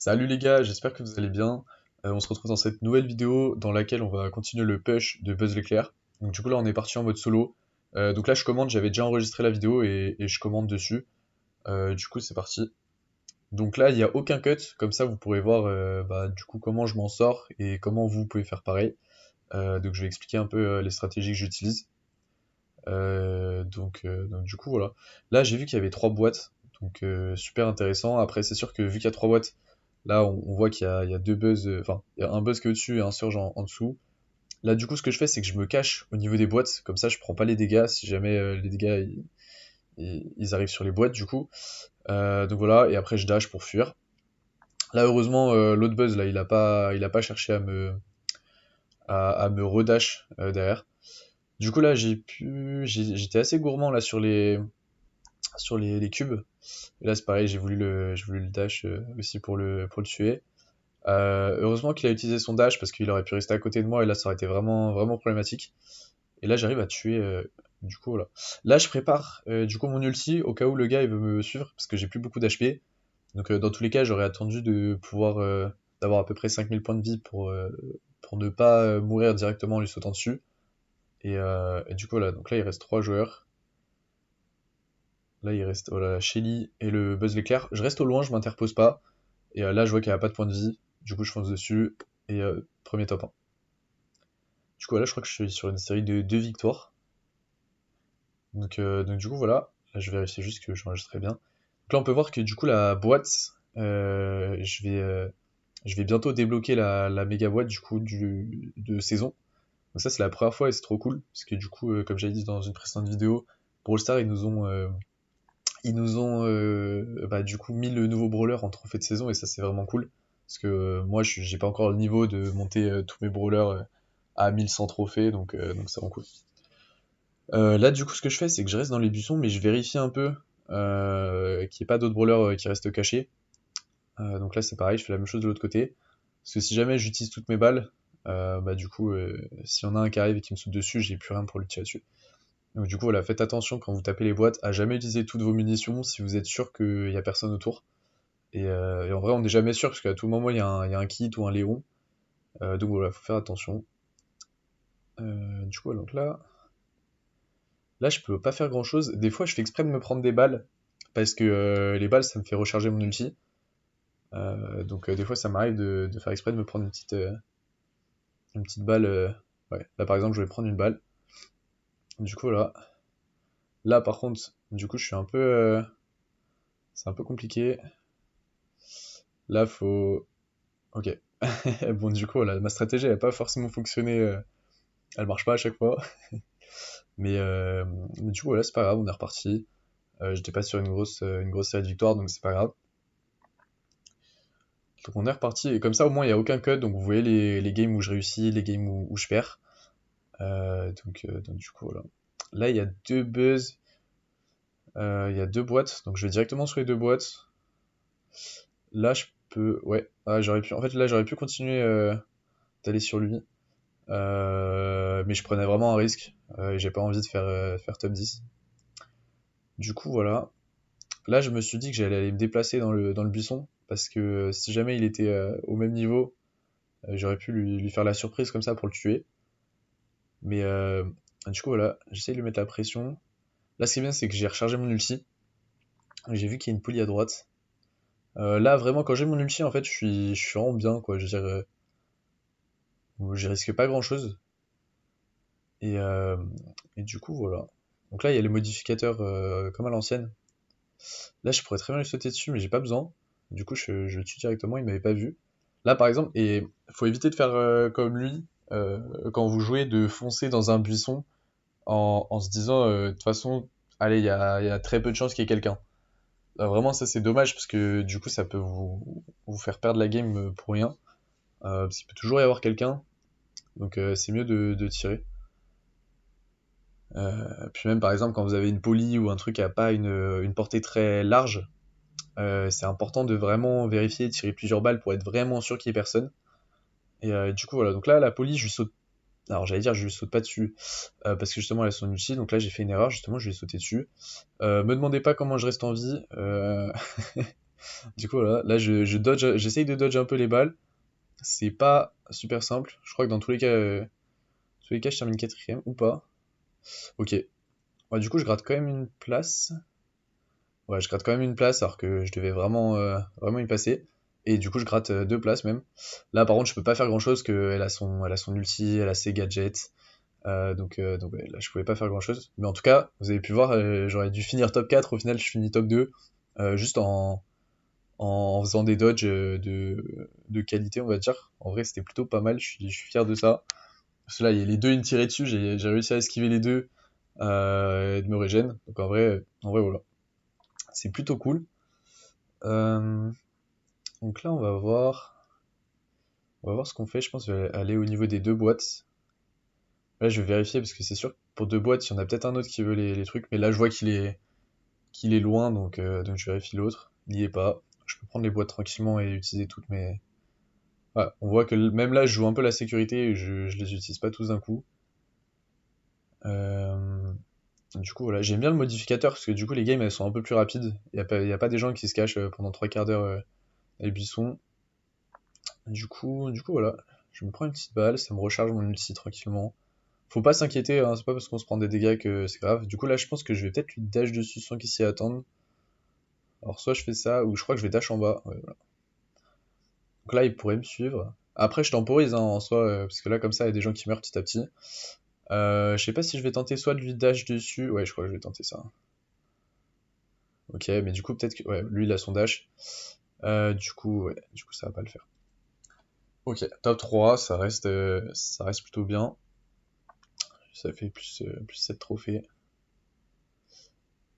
Salut les gars, j'espère que vous allez bien. On se retrouve dans cette nouvelle vidéo dans laquelle on va continuer le push de Buzz l'éclair. Donc du coup là on est parti en mode solo. Donc là je commande, j'avais déjà enregistré la vidéo et je commande dessus. Du coup c'est parti. Donc là il n'y a aucun cut, comme ça vous pourrez voir du coup comment je m'en sors et comment vous pouvez faire pareil. Donc je vais expliquer un peu les stratégies que j'utilise. Donc du coup voilà. Là j'ai vu qu'il y avait trois boîtes, donc super intéressant. Après c'est sûr que vu qu'il y a trois boîtes, là on voit qu'il y a deux buzz, enfin il y a un buzz qui est au-dessus et un surge en dessous. Là du coup ce que je fais c'est que je me cache au niveau des boîtes, comme ça je prends pas les dégâts si jamais les dégâts ils arrivent sur les boîtes du coup. Donc voilà, et après je dash pour fuir. Là heureusement l'autre buzz là il a pas cherché à me redash derrière. Du coup là j'étais assez gourmand là sur les cubes. Et là, c'est pareil, j'ai voulu le dash aussi pour le tuer. Heureusement qu'il a utilisé son dash parce qu'il aurait pu rester à côté de moi et là, ça aurait été vraiment, vraiment problématique. Et là, j'arrive à tuer. Du coup, voilà. Là, je prépare du coup mon ulti au cas où le gars il veut me suivre parce que j'ai plus beaucoup d'HP. Donc, dans tous les cas, j'aurais attendu de pouvoir d'avoir à peu près 5000 points de vie pour ne pas mourir directement en lui sautant dessus. Et du coup, voilà. Donc là, il reste 3 joueurs. Là, il reste voilà, Shelly et le Buzz l'éclair. Je reste au loin, je m'interpose pas. Et là, je vois qu'il n'y a pas de point de vie. Du coup, je fonce dessus. Et premier top 1. Du coup, là, je crois que je suis sur une série de 2 victoires. Donc du coup, voilà. Là, je vérifie juste que j'enregistrais bien. Donc là, on peut voir que du coup, la boîte, je vais bientôt débloquer la méga boîte du coup de saison. Donc ça, c'est la première fois et c'est trop cool. Parce que du coup, comme j'avais dit dans une précédente vidéo, Brawl Stars, ils nous ont du coup mis le nouveau brawler en trophée de saison et ça c'est vraiment cool. Parce que moi j'ai pas encore le niveau de monter tous mes brawlers à 1100 trophées donc c'est vraiment cool. Là du coup ce que je fais c'est que je reste dans les buissons mais je vérifie un peu qu'il n'y ait pas d'autres brawlers qui restent cachés. Donc là c'est pareil, je fais la même chose de l'autre côté. Parce que si jamais j'utilise toutes mes balles, du coup s'il y en a un qui arrive et qui me saute dessus, j'ai plus rien pour lui tirer dessus. Donc du coup, voilà, faites attention quand vous tapez les boîtes à jamais utiliser toutes vos munitions si vous êtes sûr qu'il n'y a personne autour. Et en vrai, on n'est jamais sûr parce qu'à tout moment, il y a un kit ou un Léon. Donc voilà, faut faire attention. Du coup, donc là, je peux pas faire grand chose. Des fois, je fais exprès de me prendre des balles parce que les balles, ça me fait recharger mon ulti. Donc des fois, ça m'arrive de faire exprès de me prendre une petite balle. Ouais. Là, par exemple, je vais prendre une balle. Du coup, là, par contre, du coup, je suis un peu, c'est un peu compliqué. Là, faut. Ok. Bon, du coup, voilà, ma stratégie n'a pas forcément fonctionné. Elle marche pas à chaque fois. Mais du coup, voilà, c'est pas grave, on est reparti. J'étais pas sur une grosse série de victoires, donc c'est pas grave. Donc on est reparti. Et comme ça, au moins, il n'y a aucun cut. Donc vous voyez les games où je réussis, les games où je perds. Donc du coup, voilà. Là, il y a deux buzz. Il y a deux boîtes. Donc je vais directement sur les deux boîtes. Là, je peux. Ouais. Ah, j'aurais pu. En fait, là, j'aurais pu continuer d'aller sur lui. Mais je prenais vraiment un risque et j'ai pas envie de faire top 10. Du coup, voilà. Là, je me suis dit que j'allais aller me déplacer dans le buisson parce que si jamais il était au même niveau, j'aurais pu lui faire la surprise comme ça pour le tuer. Mais du coup, voilà, j'essaie de lui mettre la pression. Là, ce qui est bien, c'est que j'ai rechargé mon ulti. J'ai vu qu'il y a une poulie à droite. Là, vraiment, quand j'ai mon ulti, en fait, je suis vraiment bien, quoi. Je veux dire, je risque pas grand-chose. Et, euh, et du coup, voilà. Donc là, il y a les modificateurs comme à l'ancienne. Là, je pourrais très bien lui sauter dessus, mais j'ai pas besoin. Du coup, je le tue directement, il m'avait pas vu. Là, par exemple, et faut éviter de faire comme lui, quand vous jouez, de foncer dans un buisson en se disant, de toute façon, allez, il y a très peu de chances qu'il y ait quelqu'un. Là, vraiment, ça c'est dommage parce que du coup, ça peut vous faire perdre la game pour rien. Parce qu'il peut toujours y avoir quelqu'un, donc c'est mieux de tirer. Puis même, par exemple, quand vous avez une poly ou un truc qui a pas une portée très large, c'est important de vraiment vérifier, tirer plusieurs balles pour être vraiment sûr qu'il y ait personne. Et du coup, voilà. Donc là, la police, je lui saute. Alors, j'allais dire, je lui saute pas dessus parce que justement, elle a son ulti. Donc là, j'ai fait une erreur. Justement, je lui ai sauté dessus. Me demandez pas comment je reste en vie. Du coup, voilà, là, je dodge, j'essaye de dodge un peu les balles. C'est pas super simple. Je crois que dans tous les cas, je termine quatrième ou pas. Ok. Ouais, du coup, je gratte quand même une place. Ouais, je gratte quand même une place alors que je devais vraiment y passer. Et du coup, je gratte deux places même. Là, par contre, je peux pas faire grand chose que elle a son ulti, elle a ses gadgets. Donc ouais, là, je pouvais pas faire grand chose. Mais en tout cas, vous avez pu voir, j'aurais dû finir top 4. Au final, je finis top 2. Juste en faisant des dodges de qualité, on va dire. En vrai, c'était plutôt pas mal. Je suis fier de ça. Parce que là, il y a les deux, ils me tiraient dessus. J'ai réussi à esquiver les deux et de me régène. Donc en vrai, voilà. C'est plutôt cool. Euh, donc là, on va voir ce qu'on fait. Je pense que je vais aller au niveau des deux boîtes. Là, je vais vérifier parce que c'est sûr que pour deux boîtes, il y en a peut-être un autre qui veut les trucs. Mais là, je vois qu'il est loin, donc je vérifie l'autre. Il y est pas. Je peux prendre les boîtes tranquillement et utiliser toutes mes. Ouais, on voit que même là, je joue un peu la sécurité et je les utilise pas tous d'un coup. Euh, Du coup, voilà, j'aime bien le modificateur parce que du coup, les games elles sont un peu plus rapides. Il y a pas des gens qui se cachent pendant trois quarts d'heure à buissons. Du coup, voilà, je me prends une petite balle, ça me recharge mon ulti tranquillement. Faut pas s'inquiéter, hein, c'est pas parce qu'on se prend des dégâts que c'est grave. Du coup, là, je pense que je vais peut-être lui dash dessus sans qu'il s'y attende. Alors, soit je fais ça, ou je crois que je vais dash en bas. Ouais, voilà. Donc là, il pourrait me suivre. Après, je temporise hein, en soi, parce que là, comme ça, il y a des gens qui meurent petit à petit. Je sais pas si je vais tenter soit de lui dash dessus. Ouais, je crois que je vais tenter ça. Ok, mais du coup, peut-être que. Ouais, lui, il a son dash. Du coup, ça va pas le faire. Ok, top 3, ça reste plutôt bien. Ça fait plus 7 trophées.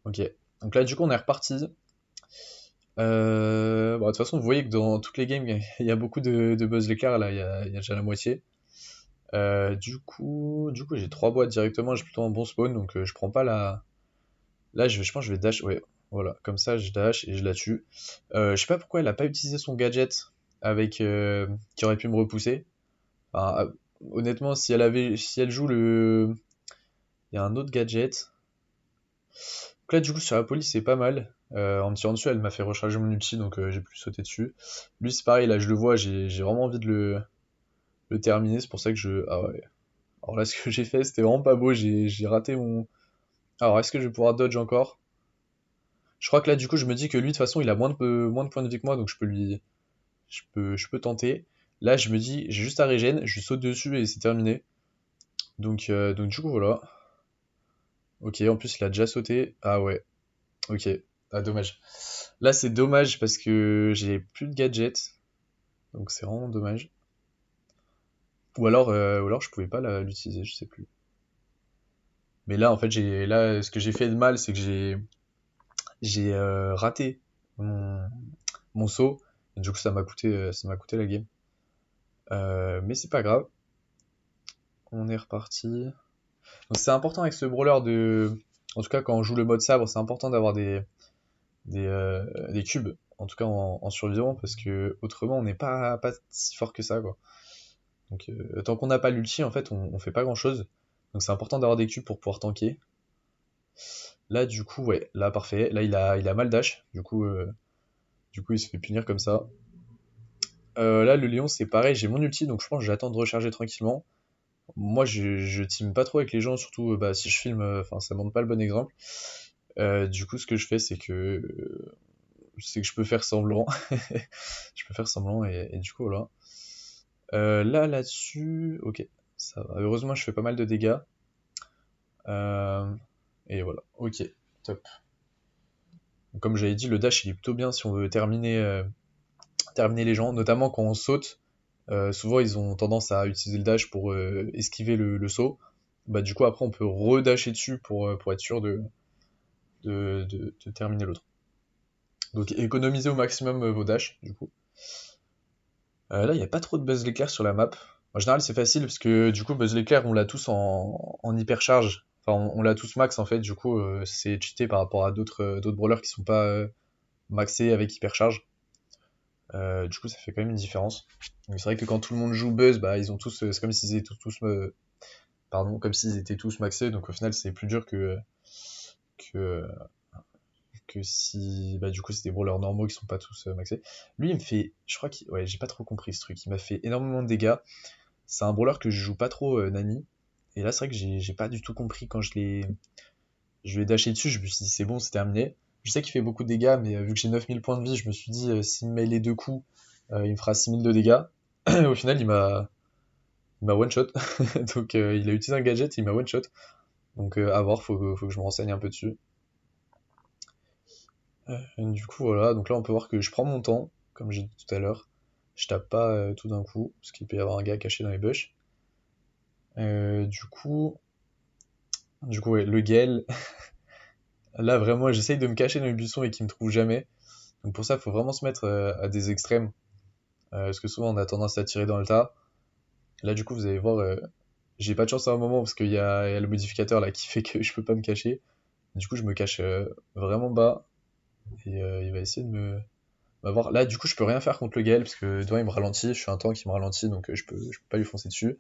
Ok, donc là, du coup, on est reparti. Bon, de toute façon, vous voyez que dans toutes les games, il y a beaucoup de buzz l'éclair. Là, il y a déjà la moitié. Du coup j'ai 3 boîtes directement. J'ai plutôt un bon spawn, donc je prends pas la. Là, je pense que je vais dash. Ouais, voilà, comme ça, je dash et je la tue. Je sais pas pourquoi elle a pas utilisé son gadget avec qui aurait pu me repousser. Enfin, honnêtement, si elle joue le, il y a un autre gadget. Donc là, du coup, sur la police, c'est pas mal. En me tirant dessus, elle m'a fait recharger mon ulti, donc j'ai pu sauter dessus. Lui, c'est pareil, là, je le vois, j'ai vraiment envie de le terminer. C'est pour ça que je. Ah ouais. Alors là, ce que j'ai fait, c'était vraiment pas beau. J'ai raté mon. Alors, est-ce que je vais pouvoir dodge encore? Je crois que là, du coup, je me dis que lui, de toute façon, il a moins de points de vie que moi, donc je peux tenter. Là, je me dis, j'ai juste à régène, je saute dessus et c'est terminé. Donc du coup, voilà. Ok, en plus, il a déjà sauté. Ah ouais, ok. Ah, dommage. Là, c'est dommage parce que j'ai plus de gadgets. Donc c'est vraiment dommage. Ou alors je pouvais pas l'utiliser, je sais plus. Mais là, en fait, ce que j'ai fait de mal, c'est que j'ai raté mon, mon saut. Et du coup, ça m'a coûté la game. Mais c'est pas grave. On est reparti. Donc c'est important avec ce brawler de. En tout cas, quand on joue le mode sabre, c'est important d'avoir des cubes. En tout cas en survivant, parce que autrement, on n'est pas si fort que ça, quoi. Donc tant qu'on n'a pas l'ulti, en fait, on fait pas grand chose. Donc c'est important d'avoir des cubes pour pouvoir tanker. Là, du coup, ouais, là, parfait. Là, il a mal dash. Du coup, il se fait punir comme ça. Là, le lion, c'est pareil. J'ai mon ulti, donc je pense que j'attends de recharger tranquillement. Moi, je team pas trop avec les gens, surtout bah, si je filme, enfin, ça montre pas le bon exemple. Du coup, ce que je fais, c'est que je peux faire semblant. Je peux faire semblant et du coup, voilà. Là-dessus, ok, ça va. Heureusement, je fais pas mal de dégâts. Euh, et voilà, ok, top. Donc, comme j'avais dit, le dash il est plutôt bien si on veut terminer les gens, notamment quand on saute. Souvent, ils ont tendance à utiliser le dash pour esquiver le saut. Bah, du coup, après, on peut redasher dessus pour être sûr de terminer l'autre. Donc, économisez au maximum vos dashs, du coup. Là, il n'y a pas trop de buzz l'éclair sur la map. En général, c'est facile parce que du coup, buzz l'éclair, on l'a tous en hypercharge. Enfin, on l'a tous max en fait. Du coup, c'est cheaté par rapport à d'autres brawlers qui sont pas maxés avec hypercharge. Du coup, ça fait quand même une différence. Donc, c'est vrai que quand tout le monde joue buzz, bah, ils ont tous, c'est comme s'ils étaient pardon, comme s'ils étaient tous maxés. Donc, au final, c'est plus dur que que si... Bah du coup c'est des brawlers normaux qui sont pas tous maxés. Lui il me fait... Je crois qu'il... Ouais, j'ai pas trop compris ce truc. Il m'a fait énormément de dégâts. C'est un brawler que je joue pas trop, Nani. Et là c'est vrai que j'ai pas du tout compris quand je lui ai dashé dessus, je me suis dit c'est bon, c'est terminé. Je sais qu'il fait beaucoup de dégâts, mais vu que j'ai 9000 points de vie, je me suis dit s'il me met les deux coups, il me fera 6000 de dégâts. Au final il m'a one shot. Donc il a utilisé un gadget, il m'a one shot. Donc à voir, faut que je me renseigne un peu dessus. Du coup voilà, donc là on peut voir que je prends mon temps, comme j'ai dit tout à l'heure. Je tape pas tout d'un coup, parce qu'il peut y avoir un gars caché dans les bush. Du coup ouais, le Gale, là vraiment j'essaye de me cacher dans les buissons et qu'il me trouve jamais. Donc pour ça il faut vraiment se mettre à des extrêmes. Parce que souvent on a tendance à tirer dans le tas. Là du coup vous allez voir, j'ai pas de chance à un moment parce qu'il y a le modificateur là qui fait que je peux pas me cacher. Du coup je me cache vraiment bas et il va essayer de m'avoir. Là du coup je peux rien faire contre le Gale parce que devant il me ralentit, je suis un tank qui me ralentit donc je peux pas lui foncer dessus.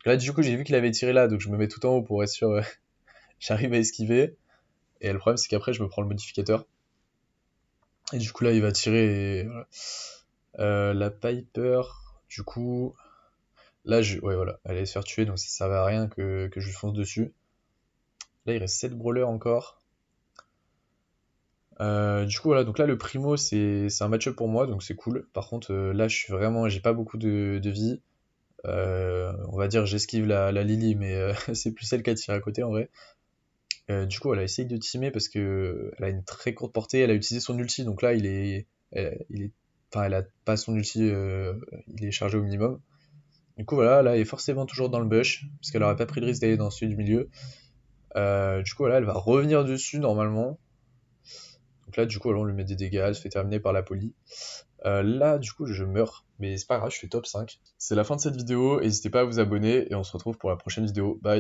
Là du coup j'ai vu qu'il avait tiré là donc je me mets tout en haut pour être sûr j'arrive à esquiver. Et le problème c'est qu'après je me prends le modificateur. Et du coup là il va tirer et voilà. La Piper, du coup, là, ouais, voilà, elle allait se faire tuer, donc ça servait à rien que je lui fonce dessus. Là, il reste 7 brawlers encore. Du coup, voilà, donc là, le primo, c'est un match-up pour moi, donc c'est cool. Par contre, là, j'ai pas beaucoup de vie. On va dire, j'esquive la Lily, mais c'est plus celle qui a tiré à côté en vrai. Du coup, elle a essayé de teamer parce que elle a une très courte portée. Elle a utilisé son ulti, donc là, enfin, elle a pas son ulti, il est chargé au minimum. Du coup, voilà, là, elle est forcément toujours dans le bush, parce qu'elle aurait pas pris le risque d'aller dans celui du milieu. Du coup, voilà, elle va revenir dessus normalement. Donc là, du coup, on lui met des dégâts, elle se fait terminer par la poli. Là, du coup, je meurs, mais c'est pas grave, je suis top 5. C'est la fin de cette vidéo, n'hésitez pas à vous abonner, et on se retrouve pour la prochaine vidéo. Bye!